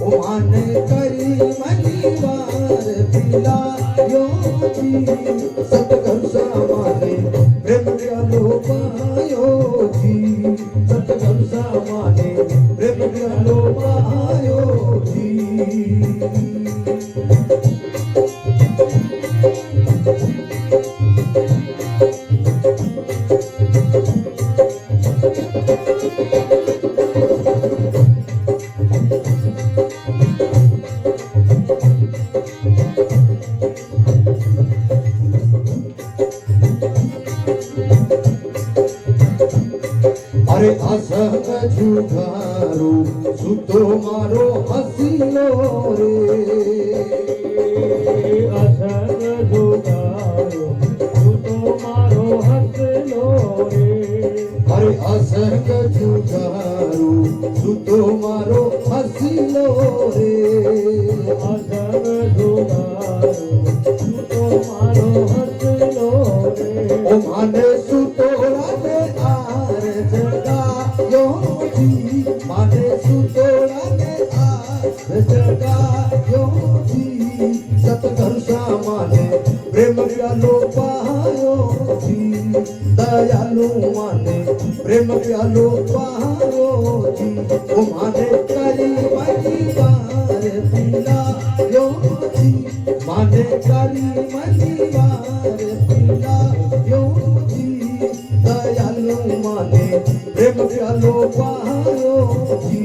ओ माने करी मनीवार पिला यो जी सतगुरु सामाने प्रेम प्यालो पायो जी सतगुरु सामाने प्रेम प्यालो पायो जी। अरे असंग जुगारो सुतो मारो हसीलो रे असंग जुगारो सुतो मारो हसीलो रे अरे असंग जुगारो सुतो मारो हसीलो रे असंग जुगारो सुतो मारो हसीलो रे ओ माने सुतो राते आर जगा यो जी माने सुतो राते आर जगा यो जी सतगुरु सामाने प्रेम प्यालो पायो जी दयालु माने प्रेम प्यालो पायो जी ओ माने करी मनीवार पिला यो जी माने करी मनीवार पिला यो जी दयालु माने प्रेम प्यालो पायो जी।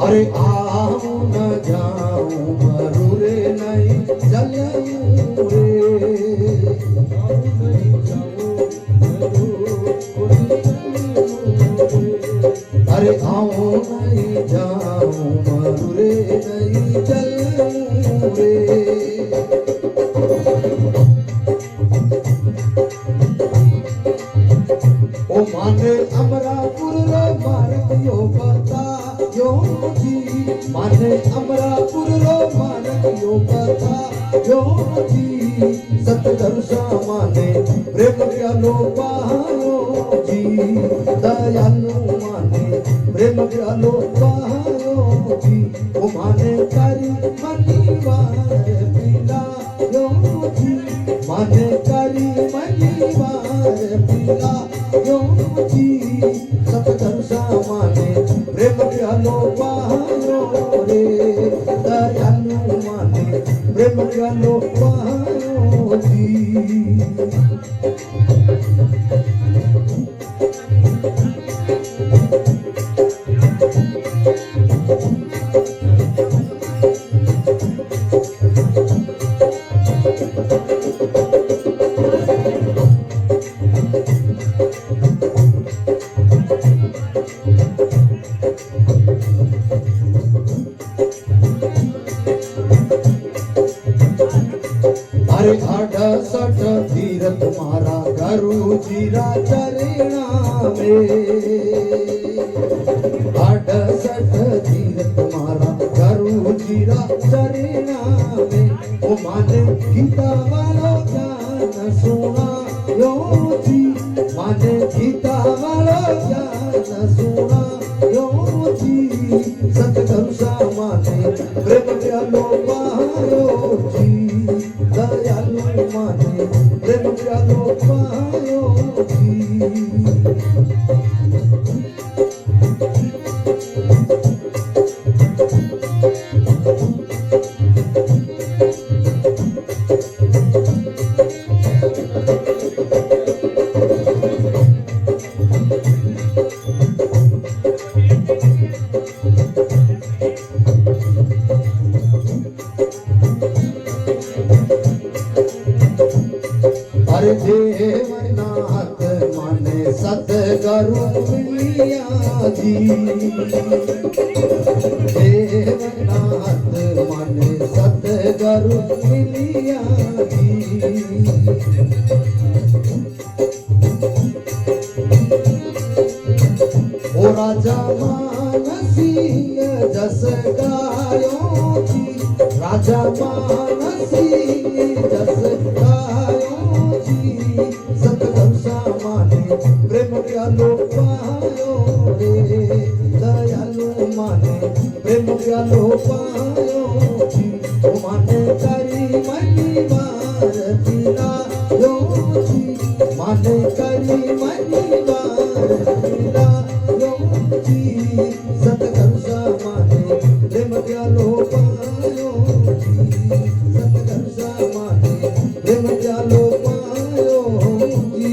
अरे आऊं न जाऊं मरू रे नहीं चलूं रे अरे आऊं नहीं जाऊं मरू रे नहीं चलूं रे ओ माने अमरापुर रो मार्ग यो बता यो जी माने अमरापुर रो मार्ग यो बता यो जी सतगुरु सामाने प्रेम प्यालो पायो जी दयालु माने प्रेम प्यालो पायो जी ओ माने करी मनीवार पिला यो जी माने करी मनीवार पिला यो जी सतगुरु सामाने प्रेम प्यालो पायो रे दयालु माने प्रेम प्यालो पायो जी। अरे अड़सठ तीरथ मारा गुरु जीरा चरणा में अड़सठ तीरथ मारा गुरु जीरा चरणा में ओ माने गीता वालो ज्ञान सुना यो जी माने गीता वालो ज्ञान सुना यो जी सतगुरु सामाने प्रेम प्यालो पायो जी दयालु माने प्रेम प्यालो पायो जी। अरे देवनाथ माने सतगुरु मिलिया जी देवनाथ माने सतगुरु सतगुरु मिलिया जी ओ राजा मान सिंह जस गायो जी राजा मान सिंह जस गायो जी सतगुरु सामाने प्रेम प्यालो पायो रे दयालु माने प्रेम प्यालो पायो जी ओ माने करी मनी बार पीला यो जी माने करी मनी बार पीला यो जी सतगुरु सामाने प्रेम प्यालो पायो जी सतगुरु सामाने प्रेम प्यालो पायो जी